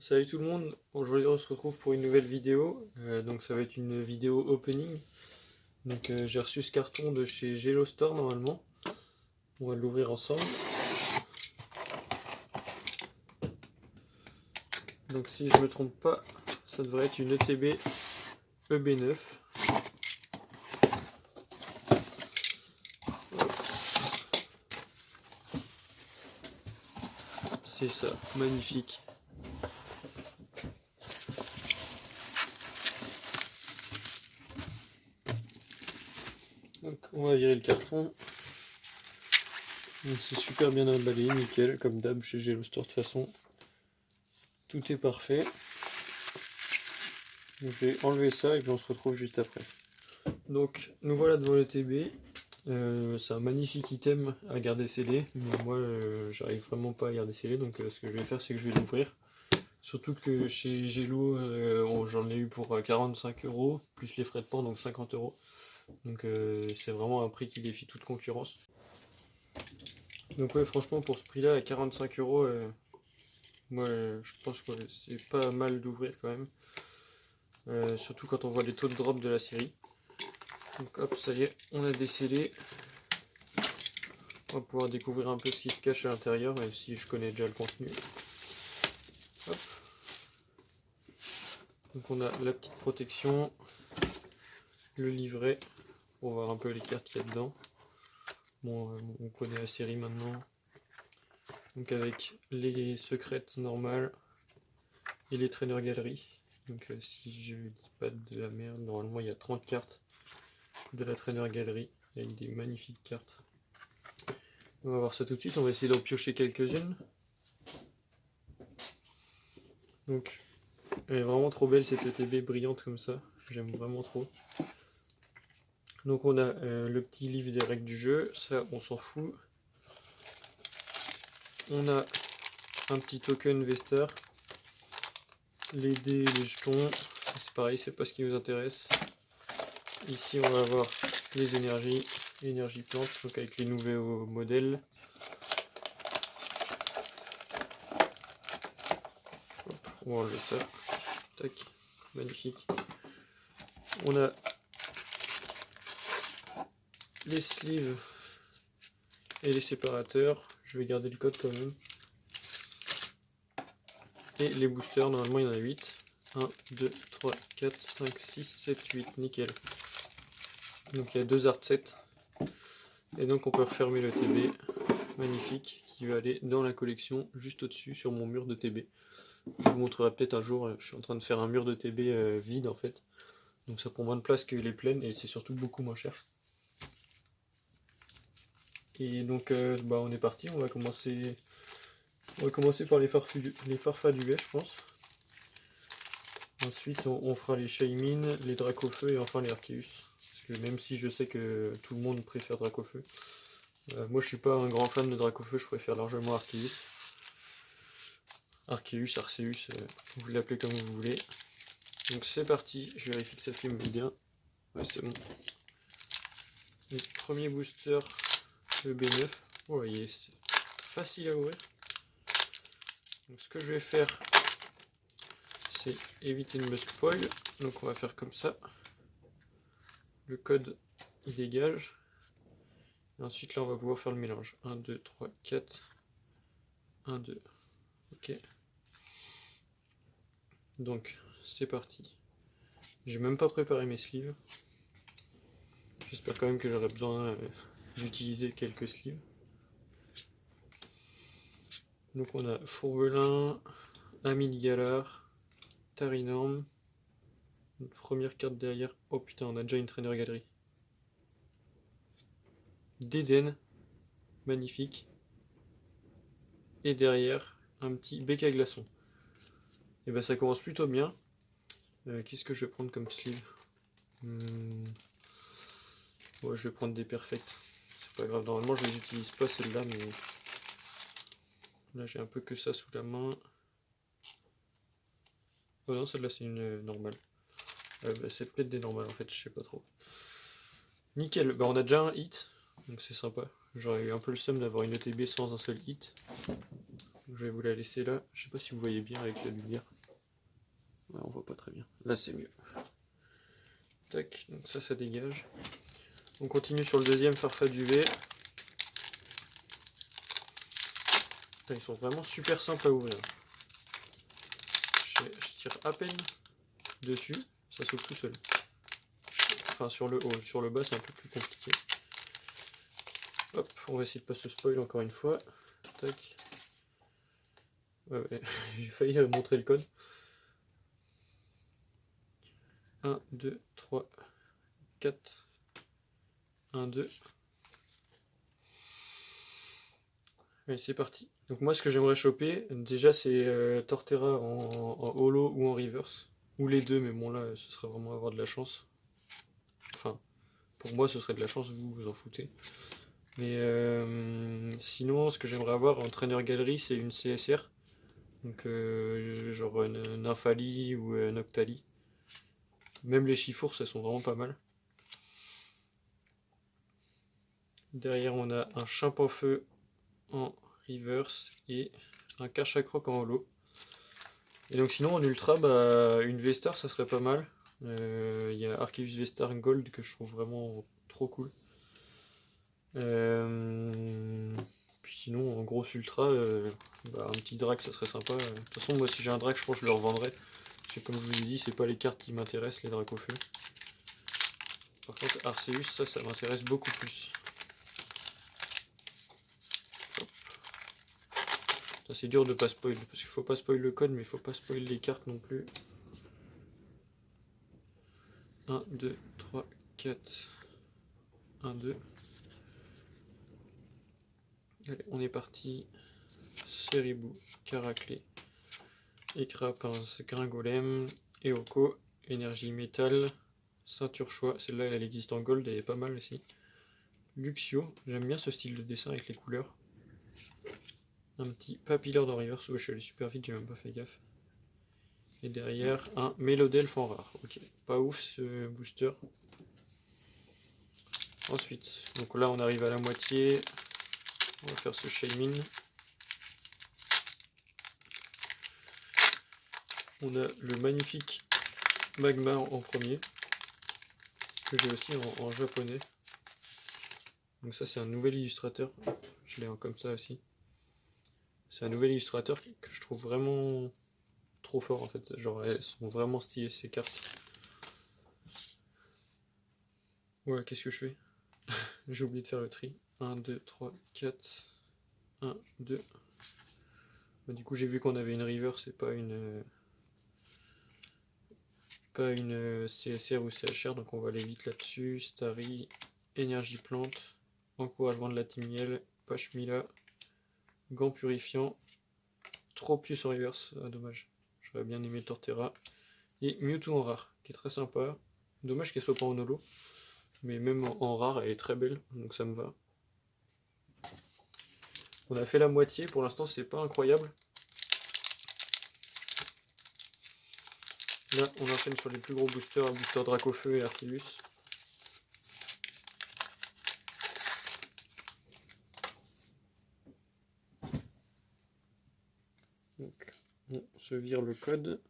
Salut tout le monde, aujourd'hui on se retrouve pour une nouvelle vidéo, donc ça va être une vidéo opening. Donc j'ai reçu ce carton de chez Gelo Store normalement, on va l'ouvrir ensemble. Donc si je me trompe pas, ça devrait être une ETB EB9. C'est ça, magnifique. Donc on va virer le carton. C'est super bien emballé, nickel, comme d'hab chez Gelo Store de toute façon. Tout est parfait. Donc, je vais enlever ça et puis on se retrouve juste après. Donc nous voilà devant le TB. C'est un magnifique item à garder scellé, mais moi j'arrive vraiment pas à garder scellé, donc ce que je vais faire c'est que je vais l'ouvrir. Surtout que chez Gelo j'en ai eu pour 45 €, plus les frais de port, donc 50 €. Donc c'est vraiment un prix qui défie toute concurrence. Donc ouais, franchement pour ce prix là à 45 €, moi je pense que c'est pas mal d'ouvrir quand même. Surtout quand on voit les taux de drop de la série. Donc hop, ça y est, on a décellé. On va pouvoir découvrir un peu ce qui se cache à l'intérieur, même si je connais déjà le contenu. Hop. Donc on a la petite protection, le livret, pour voir un peu les cartes qu'il y a dedans. Bon, on connaît la série maintenant. Donc avec les secrètes normales et les traîneurs galeries. Donc si je dis pas de la merde, normalement il y a 30 cartes de la traîneur galerie, avec des magnifiques cartes. On va voir ça tout de suite, on va essayer d'en piocher quelques-unes. Donc elle est vraiment trop belle cette ETB brillante comme ça, j'aime vraiment trop. Donc on a le petit livre des règles du jeu, ça on s'en fout. On a un petit token Vester, les dés, les jetons, c'est pareil, c'est pas ce qui nous intéresse. Ici on va avoir les énergies plantes, donc avec les nouveaux modèles. Hop, on va enlever ça, tac, magnifique. On a les sleeves et les séparateurs, je vais garder le code quand même. Et les boosters, normalement il y en a 8. 1, 2, 3, 4, 5, 6, 7, 8, nickel. Donc il y a 2 art sets. Et donc on peut refermer le TB, magnifique, qui va aller dans la collection, juste au-dessus, sur mon mur de TB. Je vous montrerai peut-être un jour, je suis en train de faire un mur de TB vide en fait. Donc ça prend moins de place que les pleines, et c'est surtout beaucoup moins cher. Et donc on est parti, on va commencer par les Farfadulets, je pense. Ensuite, on fera les Shaymin, les Dracofeu et enfin les Arceus. Parce que même si je sais que tout le monde préfère Dracofeu, moi je suis pas un grand fan de Dracofeu, je préfère largement Arceus. Arceus, Arceus, vous l'appelez comme vous voulez. Donc c'est parti, je vérifie que ça filme bien. Ouais, c'est bon. Le premier booster, le B9. Vous voyez, c'est facile à ouvrir. Donc ce que je vais faire, c'est éviter de me spoil. Donc on va faire comme ça. Le code il dégage. Et ensuite là on va pouvoir faire le mélange. 1, 2, 3, 4. 1, 2. Ok. Donc c'est parti. J'ai même pas préparé mes sleeves. J'espère quand même que j'aurai besoin d'utiliser quelques sleeves. Donc on a Fourbelin, Ami de Galar, Tarinorm. Une première carte derrière. Oh putain, on a déjà une traîneur galerie. Déden, magnifique. Et derrière, un petit bec à glaçon. Et ben ça commence plutôt bien. Qu'est-ce que je vais prendre comme sleeve? Ouais, je vais prendre des perfects. C'est pas grave, normalement je les utilise pas celles-là, mais là j'ai un peu que ça sous la main. Oh non, celle-là c'est une normale. Bah, c'est peut-être des normales en fait, je sais pas trop. Nickel, bah on a déjà un hit, donc c'est sympa. J'aurais eu un peu le seum d'avoir une ETB sans un seul hit. Je vais vous la laisser là. Je sais pas si vous voyez bien avec la lumière. Ouais, on voit pas très bien. Là c'est mieux. Tac, donc ça dégage. On continue sur le deuxième Farfad UV. Ils sont vraiment super simples à ouvrir. Je tire à peine dessus, ça s'ouvre tout seul. Enfin sur le haut, sur le bas c'est un peu plus compliqué. Hop, on va essayer de pas se spoil encore une fois. Tac. Ouais, j'ai failli montrer le code. 1, 2, 3, 4. 1, 2. Allez, c'est parti. Donc moi ce que j'aimerais choper, déjà c'est Torterra en holo ou en reverse. Ou les deux, mais bon là ce serait vraiment avoir de la chance. Enfin, pour moi ce serait de la chance, vous vous en foutez. Mais sinon ce que j'aimerais avoir en traîneur galerie c'est une CSR. Donc genre un Nymphali ou un Octali. Même les Chifours, elles sont vraiment pas mal. Derrière on a un Chimpanfeu en reverse et un Karchakroc en holo. Et donc sinon en ultra, bah, une V-Star ça serait pas mal. Il y a Arceus V-Star Gold que je trouve vraiment trop cool. Puis sinon en gros ultra, bah, un petit drac ça serait sympa. De toute façon moi si j'ai un drac je pense que je le revendrai. Parce que comme je vous ai dit c'est pas les cartes qui m'intéressent, les dracs au feu. Par contre Arceus ça m'intéresse beaucoup plus. C'est dur de pas spoil, parce qu'il faut pas spoil le code, mais il faut pas spoil les cartes non plus. 1, 2, 3, 4. 1, 2. Allez, on est parti. Seribou, Caraclé, Écrapince, Gringolem, Eoko, Énergie Métal, Ceinture Choix. Celle-là, elle existe en gold, elle est pas mal aussi. Luxio, j'aime bien ce style de dessin avec les couleurs. Un petit Papillard dans Reverse, je suis allé super vite, j'ai même pas fait gaffe. Et derrière, un Mélodelphe en rare. Ok, pas ouf ce booster. Ensuite, donc là on arrive à la moitié. On va faire ce Shaymin. On a le magnifique Magma en premier, que j'ai aussi en japonais. Donc ça c'est un nouvel illustrateur. Je l'ai comme ça aussi. C'est un nouvel illustrateur que je trouve vraiment trop fort en fait. Genre elles sont vraiment stylées ces cartes. Ouais, qu'est-ce que je fais? J'ai oublié de faire le tri. 1, 2, 3, 4. 1, 2. Bah, du coup j'ai vu qu'on avait une river, c'est pas une CSR ou CHR, donc on va aller vite là-dessus. Starry, énergie plante, encouragement de la Timiel, Pashmila, gant purifiant, Tropius en reverse, ah, dommage, j'aurais bien aimé Torterra, et Mewtwo en rare, qui est très sympa. Dommage qu'elle soit pas en holo, mais même en rare elle est très belle, donc ça me va. On a fait la moitié, pour l'instant c'est pas incroyable. Là on enchaîne sur les plus gros boosters, booster Dracofeu et Arceus. Donc on se vire le code.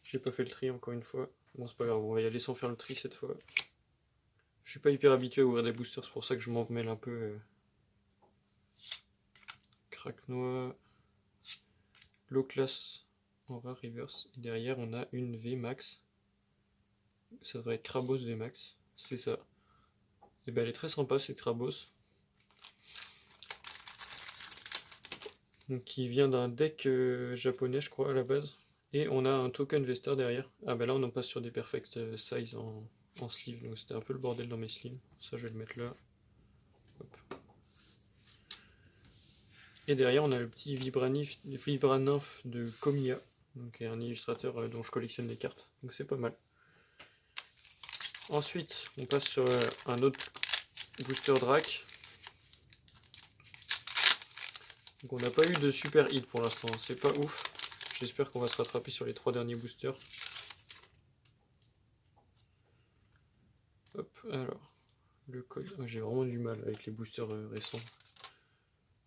J'ai pas fait le tri encore une fois. Bon c'est pas grave, on va y aller sans faire le tri cette fois. Je suis pas hyper habitué à ouvrir des boosters, c'est pour ça que je m'en mêle un peu. Cracknois, low class en rare reverse. Et derrière on a une VMAX. Ça devrait être Krabos VMAX. C'est ça. Et ben elle est très sympa cette Krabos. Donc qui vient d'un deck japonais je crois à la base. Et on a un token V-Star derrière. Ah ben là on en passe sur des perfect size en sleeve. Donc c'était un peu le bordel dans mes sleeves. Ça je vais le mettre là. Hop. Et derrière on a le petit Vibranymph de Komiya. Donc un illustrateur dont je collectionne les cartes. Donc c'est pas mal. Ensuite on passe sur un autre booster Drac. Donc on n'a pas eu de super hit pour l'instant, c'est pas ouf. J'espère qu'on va se rattraper sur les 3 derniers boosters. Hop, alors. le code. J'ai vraiment du mal avec les boosters récents.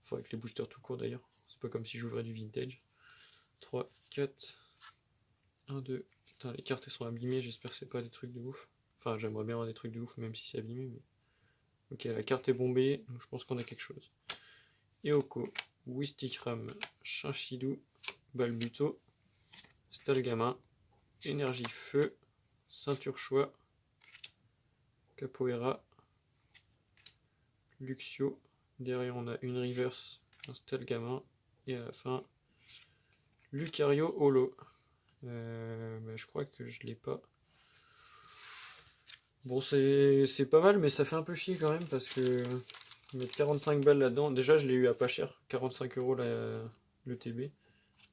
Enfin, avec les boosters tout court d'ailleurs. C'est pas comme si j'ouvrais du vintage. 3, 4, 1, 2. Putain, les cartes elles sont abîmées, j'espère que c'est pas des trucs de ouf. Enfin, j'aimerais bien avoir des trucs de ouf, même si c'est abîmé. Mais... Ok, la carte est bombée, donc je pense qu'on a quelque chose. Eoko, Wistikram, Chinchidou, Balbuto, Stalgama, Énergie Feu, Ceinture Choix, Capoeira, Luxio. Derrière, on a une Reverse, un Stalgama, et à la fin, Lucario Holo. Je crois que je l'ai pas. Bon, c'est pas mal, mais ça fait un peu chier quand même parce que mettre 45 balles là-dedans. Déjà, je l'ai eu à pas cher, 45 € le TB.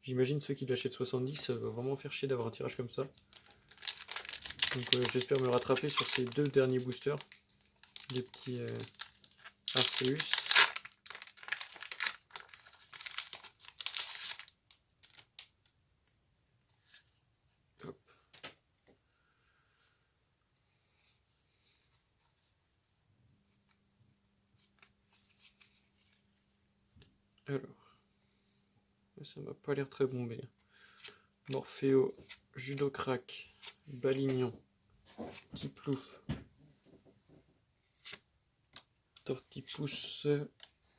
J'imagine ceux qui l'achètent 70, ça va vraiment faire chier d'avoir un tirage comme ça. Donc, j'espère me rattraper sur ces deux derniers boosters. Des petits Arceus. Hop. Alors, ça m'a pas l'air très bombé. Morpheo, Judocrack, Balignon, Tiplouf, Tortipousse,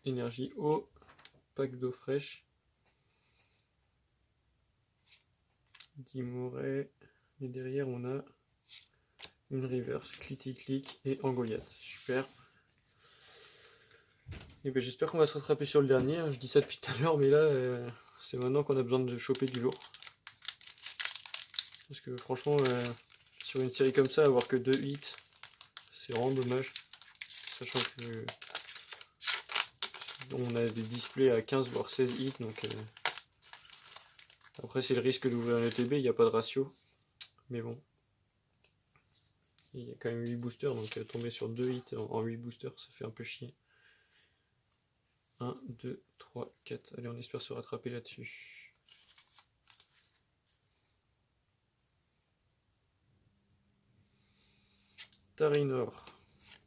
Énergie Eau, Pack d'eau fraîche, Dimouret, et derrière on a une reverse, Clitic et Angoliath. Super. Et ben j'espère qu'on va se rattraper sur le dernier, hein. Je dis ça depuis tout à l'heure, mais là c'est maintenant qu'on a besoin de choper du lourd. Parce que franchement, sur une série comme ça, avoir que 2 hits, c'est vraiment dommage. Sachant que on a des displays à 15 voire 16 hits, donc après c'est le risque d'ouvrir un ETB, il n'y a pas de ratio. Mais bon. Il y a quand même 8 boosters, donc tomber sur 2 hits en 8 boosters, ça fait un peu chier. 1, 2, 3, 4. Allez, on espère se rattraper là-dessus. Tarinor,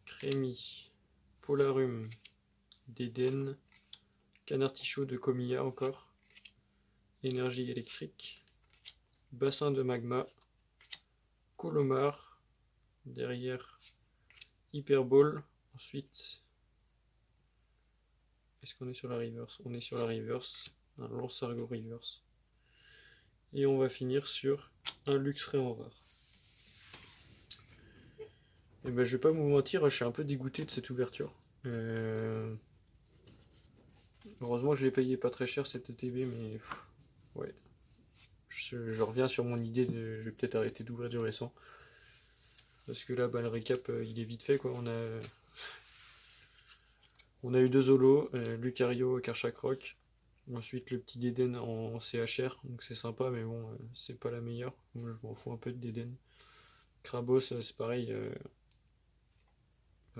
Crémy, Polarum, Déden, Canartichaud de Comilla encore, Énergie électrique, Bassin de magma, Colomar, derrière Hyperball, ensuite, est-ce qu'on est sur la reverse? On est sur la reverse, un Lance-Argot reverse. Et on va finir sur un Luxray en rare. Et ben je vais pas vous mentir, je suis un peu dégoûté de cette ouverture. Heureusement je l'ai payé pas très cher cette ETB, mais ouais. Je reviens sur mon idée de. Je vais peut-être arrêter d'ouvrir du récent. Parce que là, le récap, il est vite fait quoi. On a eu 2 Zolos, Lucario et Karchakroc. Ensuite le petit Déden en CHR, donc c'est sympa, mais bon, c'est pas la meilleure. Moi je m'en fous un peu de Déden. Krabos, c'est pareil.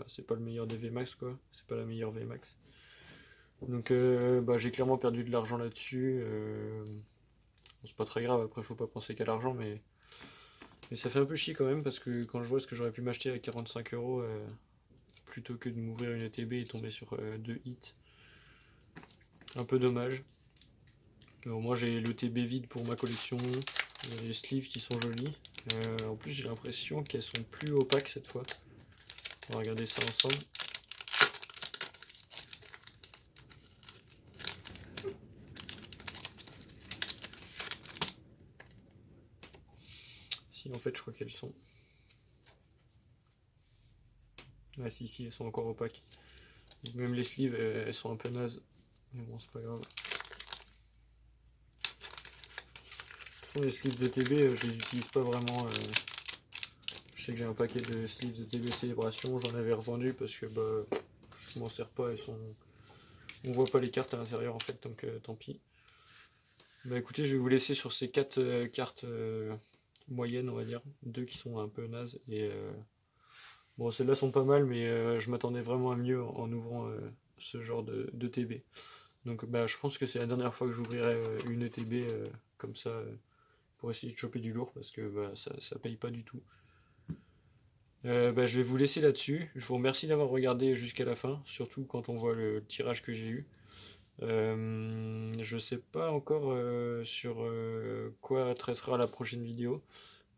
C'est pas le meilleur des VMAX quoi. C'est pas la meilleure VMAX. Donc j'ai clairement perdu de l'argent là-dessus. Bon, c'est pas très grave, après faut pas penser qu'à l'argent, mais ça fait un peu chier quand même parce que quand je vois ce que j'aurais pu m'acheter à 45 € plutôt que de m'ouvrir une ETB et tomber sur 2 hits. Un peu dommage. Alors, moi j'ai l'ETB vide pour ma collection, les sleeves qui sont jolis. En plus j'ai l'impression qu'elles sont plus opaques cette fois. On va regarder ça ensemble. Si en fait je crois qu'elles sont. Ah si, elles sont encore opaques. Même les sleeves elles sont un peu nazes. Mais bon c'est pas grave. Les sleeves de TB, je les utilise pas vraiment. Je sais que j'ai un paquet de sleeves de TB Célébration, j'en avais revendu parce que je m'en sers pas, on voit pas les cartes à l'intérieur en fait, donc tant pis. Bah écoutez, je vais vous laisser sur ces 4 cartes moyennes, on va dire, 2 qui sont un peu nazes et bon celles-là sont pas mal, mais je m'attendais vraiment à mieux en ouvrant ce genre de TB. Donc je pense que c'est la dernière fois que j'ouvrirai une ETB comme ça pour essayer de choper du lourd parce que ça paye pas du tout. Je vais vous laisser là-dessus. Je vous remercie d'avoir regardé jusqu'à la fin, surtout quand on voit le tirage que j'ai eu. Je sais pas encore sur quoi traitera la prochaine vidéo.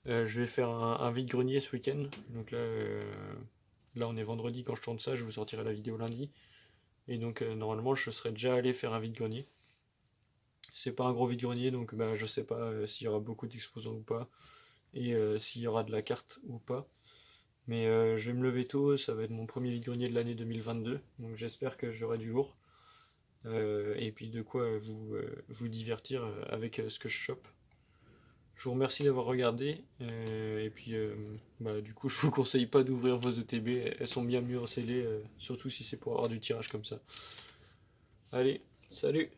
Je vais faire un vide-grenier ce week-end. Donc là, on est vendredi quand je tourne ça, je vous sortirai la vidéo lundi. Et donc normalement, je serais déjà allé faire un vide-grenier. C'est pas un gros vide-grenier, donc je sais pas s'il y aura beaucoup d'exposants ou pas, et s'il y aura de la carte ou pas. Mais je vais me lever tôt, ça va être mon premier vide-grenier de l'année 2022, donc j'espère que j'aurai du lourd. Et puis de quoi vous divertir avec ce que je chope. Je vous remercie d'avoir regardé, et puis du coup je vous conseille pas d'ouvrir vos ETB, elles sont bien mieux scellées, surtout si c'est pour avoir du tirage comme ça. Allez, salut!